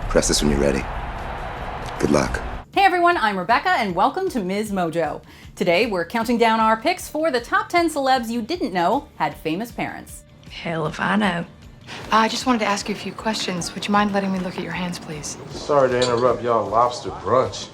Press this when you're ready. Good luck. Hey everyone, I'm Rebecca and welcome to MsMojo. Today we're counting down our picks for the top 10 celebs you didn't know had famous parents. Hell if I know. I just wanted to ask you a few questions. Would you mind letting me look at your hands, please? Sorry to interrupt y'all lobster brunch.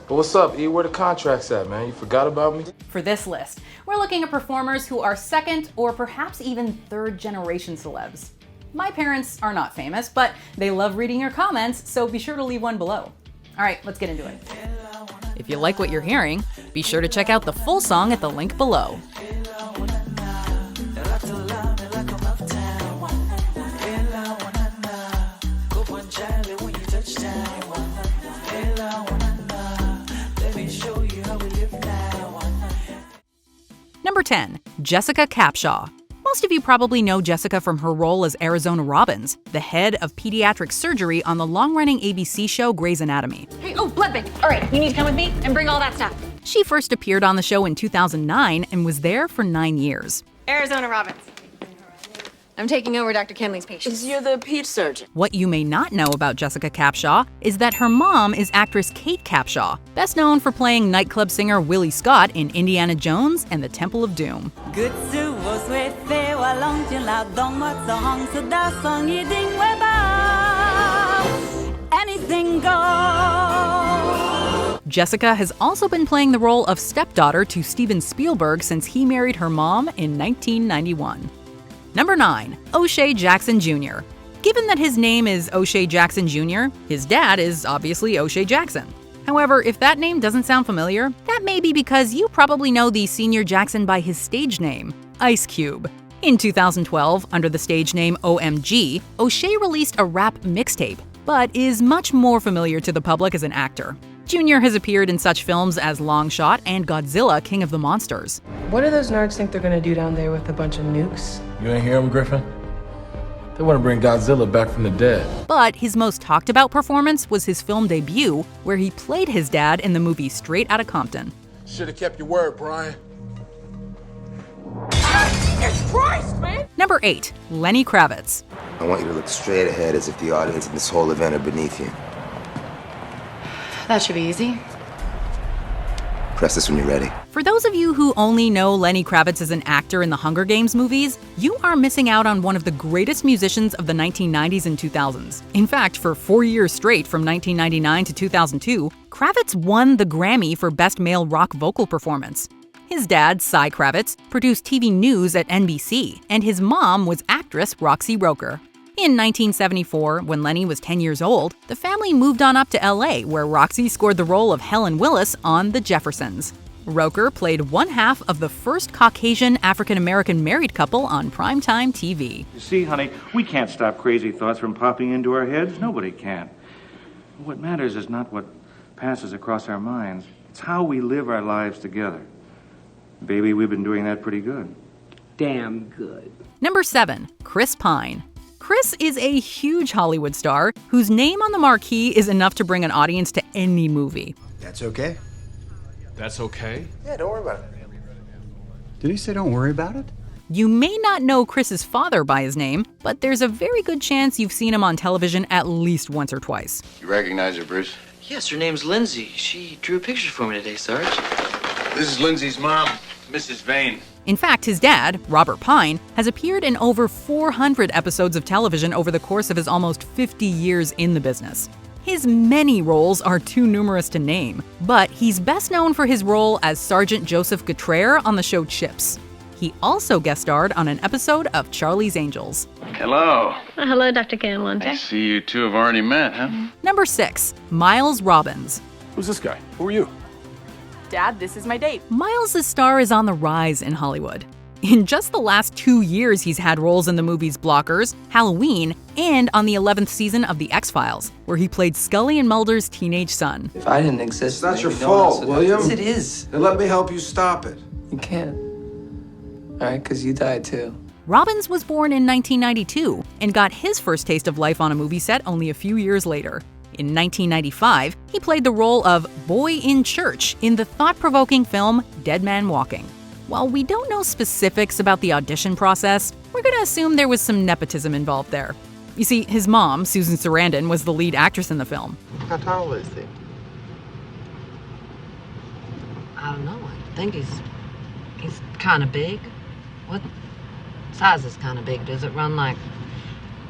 But what's up, E? Where the contracts at, man? You forgot about me? For this list, we're looking at performers who are second or perhaps even third generation celebs. My parents are not famous, but they love reading your comments, so be sure to leave one below. All right, let's get into it. If you like what you're hearing, be sure to check out the full song at the link below. Number 10, Jessica Capshaw. Most of you probably know Jessica from her role as Arizona Robbins, the head of pediatric surgery on the long-running ABC show Grey's Anatomy. Hey, blood bank. All right, you need to come with me and bring all that stuff. She first appeared on the show in 2009 and was there for 9 years. Arizona Robbins. I'm taking over Dr. Kenley's patients. You're the peds surgeon. What you may not know about Jessica Capshaw is that her mom is actress Kate Capshaw, best known for playing nightclub singer Willie Scott in Indiana Jones and the Temple of Doom. Jessica has also been playing the role of stepdaughter to Steven Spielberg since he married her mom in 1991. Number 9, O'Shea Jackson Jr. Given that his name is O'Shea Jackson Jr., his dad is obviously O'Shea Jackson. However, if that name doesn't sound familiar, that may be because you probably know the senior Jackson by his stage name, Ice Cube. In 2012, under the stage name OMG, O'Shea released a rap mixtape, but is much more familiar to the public as an actor. Jr. has appeared in such films as Long Shot and Godzilla, King of the Monsters. What do those nerds think they're gonna do down there with a bunch of nukes? You ain't hear him, Griffin? They want to bring Godzilla back from the dead. But his most talked about performance was his film debut, where he played his dad in the movie Straight Outta Compton. Should have kept your word, Brian. Jesus Christ, man! Number 8, Lenny Kravitz. I want you to look straight ahead as if the audience and this whole event are beneath you. That should be easy. Press this when you're ready. For those of you who only know Lenny Kravitz as an actor in the Hunger Games movies, you are missing out on one of the greatest musicians of the 1990s and 2000s. In fact, for 4 years straight from 1999 to 2002, Kravitz won the Grammy for Best Male Rock Vocal Performance. His dad, Cy Kravitz, produced TV news at NBC, and his mom was actress Roxy Roker. In 1974, when Lenny was 10 years old, the family moved on up to LA, where Roxy scored the role of Helen Willis on The Jeffersons. Roker played one half of the first Caucasian African-American married couple on primetime TV. You see, honey, we can't stop crazy thoughts from popping into our heads. Nobody can. What matters is not what passes across our minds. It's how we live our lives together. Baby, we've been doing that pretty good. Damn good. Number 7, Chris Pine. Chris is a huge Hollywood star whose name on the marquee is enough to bring an audience to any movie. That's okay. That's okay? Yeah, don't worry about it. Did he say don't worry about it? You may not know Chris's father by his name, but there's a very good chance you've seen him on television at least once or twice. You recognize her, Bruce? Yes, her name's Lindsay. She drew a picture for me today, Sarge. This is Lindsay's mom, Mrs. Vane. In fact, his dad, Robert Pine, has appeared in over 400 episodes of television over the course of his almost 50 years in the business. His many roles are too numerous to name, but he's best known for his role as Sergeant Joseph Gutierrez on the show Chips. He also guest starred on an episode of Charlie's Angels. Hello. Hello, Dr. Kenley. I see you two have already met, huh? Number 6, Miles Robbins. Who's this guy? Who are you? Dad, this is my date. Miles' star is on the rise in Hollywood. In just the last 2 years, he's had roles in the movies Blockers, Halloween, and on the 11th season of The X-Files, where he played Scully and Mulder's teenage son. If I didn't exist, It's not your maybe no one else fault, would. William. Yes, it is. Then let me help you stop it. You can't. All right, because you died too. Robbins was born in 1992 and got his first taste of life on a movie set only a few years later. In 1995, he played the role of Boy in Church in the thought-provoking film Dead Man Walking. While we don't know specifics about the audition process, we're going to assume there was some nepotism involved there. You see, his mom, Susan Sarandon, was the lead actress in the film. How tall is he? I don't know. I think he's kind of big. What size is kind of big? Does it run like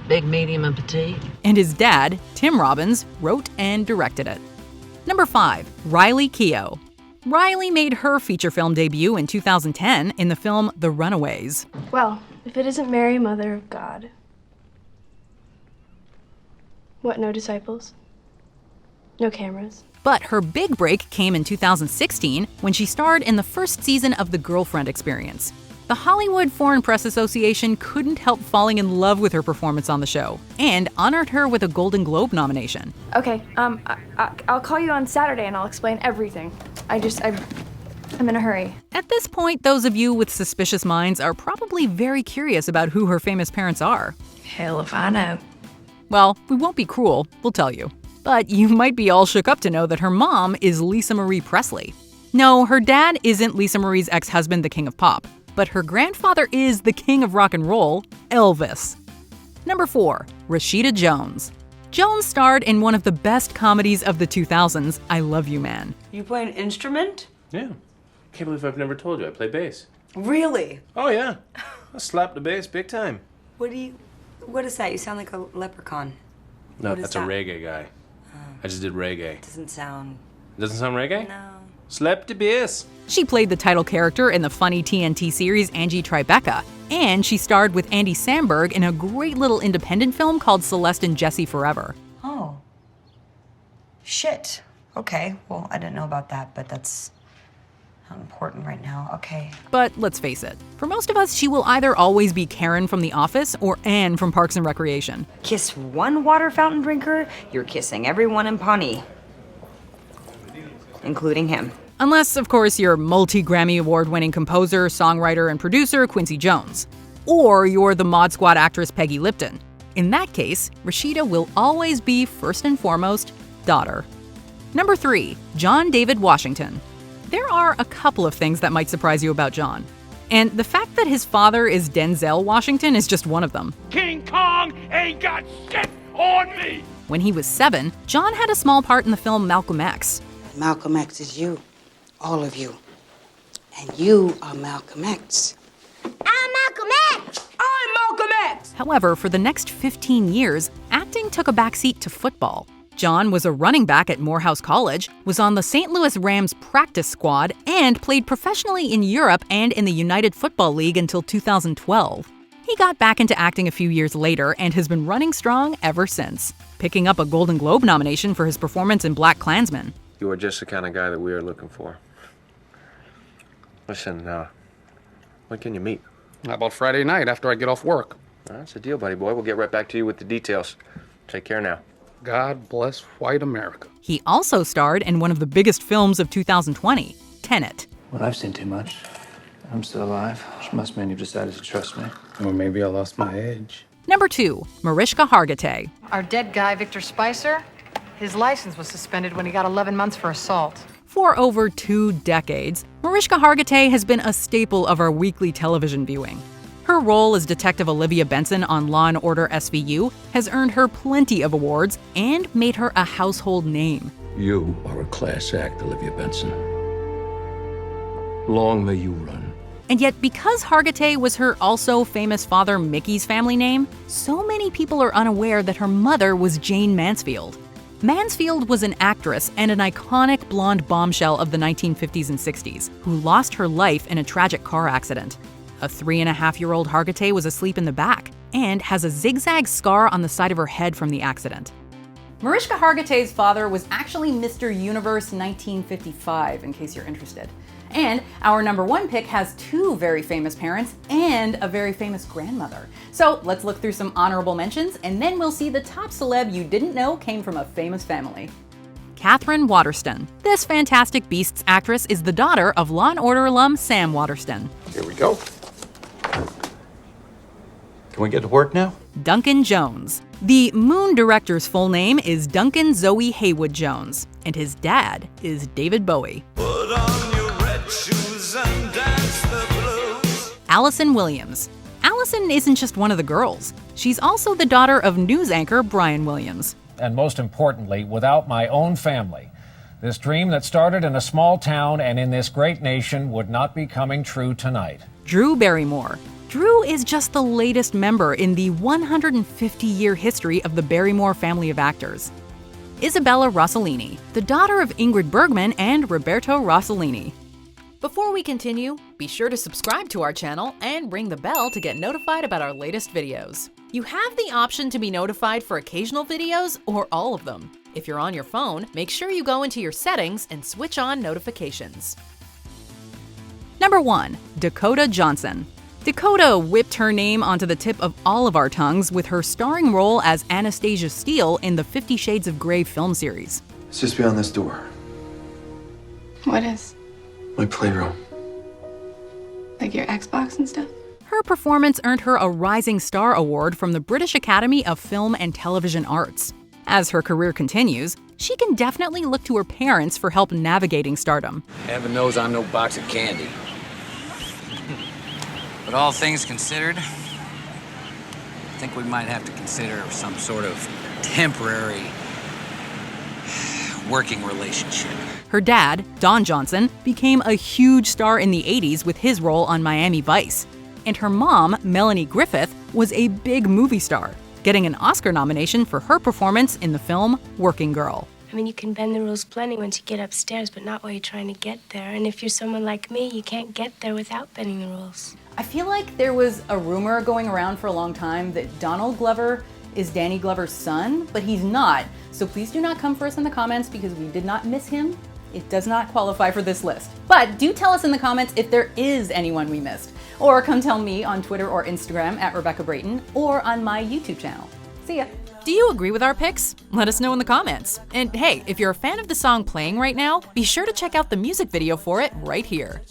big, medium, and petite? And his dad, Tim Robbins, wrote and directed it. Number 5, Riley Keough. Riley made her feature film debut in 2010 in the film The Runaways. Well, if it isn't Mary, Mother of God. What, no disciples? No cameras? But her big break came in 2016 when she starred in the first season of The Girlfriend Experience. The Hollywood Foreign Press Association couldn't help falling in love with her performance on the show and honored her with a Golden Globe nomination. Okay, I'll call you on Saturday and I'll explain everything. I'm in a hurry. At this point, those of you with suspicious minds are probably very curious about who her famous parents are. Hell if I know. Well, we won't be cruel, we'll tell you. But you might be all shook up to know that her mom is Lisa Marie Presley. No, her dad isn't Lisa Marie's ex-husband, the King of Pop. But her grandfather is the king of rock and roll, Elvis. Number 4, Rashida Jones. Jones starred in one of the best comedies of the 2000s, I Love You Man. You play an instrument? Yeah. Can't believe I've never told you I play bass. Really? Oh, yeah. I slapped the bass big time. What is that? You sound like a leprechaun. No, What is that's that? a reggae guy. I just did reggae. Doesn't sound... Doesn't sound reggae? No. Slap the bass. She played the title character in the funny TNT series Angie Tribeca, and she starred with Andy Samberg in a great little independent film called Celeste and Jesse Forever. Oh. Shit. Okay, well, I didn't know about that, but that's not important right now. Okay. But let's face it, for most of us, she will either always be Karen from The Office or Anne from Parks and Recreation. Kiss one water fountain drinker, you're kissing everyone in Pawnee. Including him. Unless, of course, you're multi-Grammy award-winning composer, songwriter, and producer Quincy Jones. Or you're the Mod Squad actress Peggy Lipton. In that case, Rashida will always be, first and foremost, daughter. Number 3, John David Washington. There are a couple of things that might surprise you about John. And the fact that his father is Denzel Washington is just one of them. King Kong ain't got shit on me! When he was 7, John had a small part in the film Malcolm X. Malcolm X is you. All of you. And you are Malcolm X. I'm Malcolm X! I'm Malcolm X! However, for the next 15 years, acting took a backseat to football. John was a running back at Morehouse College, was on the St. Louis Rams practice squad, and played professionally in Europe and in the United Football League until 2012. He got back into acting a few years later and has been running strong ever since, picking up a Golden Globe nomination for his performance in BlacKkKlansman. You are just the kind of guy that we are looking for. Listen, when can you meet? How about Friday night after I get off work? That's a deal, buddy boy. We'll get right back to you with the details. Take care now. God bless white America. He also starred in one of the biggest films of 2020, Tenet. Well, I've seen too much. I'm still alive, which must mean you've decided to trust me. Or maybe I lost my edge. Number 2, Mariska Hargitay. Our dead guy, Victor Spicer, his license was suspended when he got 11 months for assault. For over 2 decades, Mariska Hargitay has been a staple of our weekly television viewing. Her role as Detective Olivia Benson on Law & Order SVU has earned her plenty of awards and made her a household name. You are a class act, Olivia Benson. Long may you run. And yet, because Hargitay was her also famous father Mickey's family name, so many people are unaware that her mother was Jane Mansfield. Mansfield was an actress and an iconic blonde bombshell of the 1950s and 60s who lost her life in a tragic car accident. A 3.5-year-old Hargitay was asleep in the back and has a zigzag scar on the side of her head from the accident. Mariska Hargitay's father was actually Mr. Universe 1955, in case you're interested. And our number 1 pick has 2 very famous parents and a very famous grandmother. So let's look through some honorable mentions, and then we'll see the top celeb you didn't know came from a famous family. Katherine Waterston. This Fantastic Beasts actress is the daughter of Law & Order alum Sam Waterston. Here we go. Can we get to work now? Duncan Jones. The Moon director's full name is Duncan Zoe Haywood Jones, and his dad is David Bowie. Put on your red shoes and dance the blues. Allison Williams. Allison Allison isn't just one of the girls. She's also the daughter of news anchor Brian Williams. And most importantly, without my own family, this dream that started in a small town and in this great nation would not be coming true tonight. Drew Barrymore. Drew is just the latest member in the 150-year history of the Barrymore family of actors. Isabella Rossellini, the daughter of Ingrid Bergman and Roberto Rossellini. Before we continue, be sure to subscribe to our channel and ring the bell to get notified about our latest videos. You have the option to be notified for occasional videos or all of them. If you're on your phone, make sure you go into your settings and switch on notifications. Number 1. Dakota Johnson. Dakota whipped her name onto the tip of all of our tongues with her starring role as Anastasia Steele in the 50 Shades of Grey film series. It's just beyond this door. What is? My playroom. Like your Xbox and stuff? Her performance earned her a Rising Star Award from the British Academy of Film and Television Arts. As her career continues, she can definitely look to her parents for help navigating stardom. Heaven knows I'm no box of candy. But all things considered, I think we might have to consider some sort of temporary working relationship. Her dad, Don Johnson, became a huge star in the 80s with his role on Miami Vice. And her mom, Melanie Griffith, was a big movie star, getting an Oscar nomination for her performance in the film Working Girl. I mean, you can bend the rules plenty once you get upstairs, but not while you're trying to get there. And if you're someone like me, you can't get there without bending the rules. I feel like there was a rumor going around for a long time that Donald Glover is Danny Glover's son, but he's not. So please do not come for us in the comments because we did not miss him. It does not qualify for this list. But do tell us in the comments if there is anyone we missed. Or come tell me on Twitter or Instagram at Rebecca Brayton or on my YouTube channel. See ya. Do you agree with our picks? Let us know in the comments. And hey, if you're a fan of the song playing right now, be sure to check out the music video for it right here.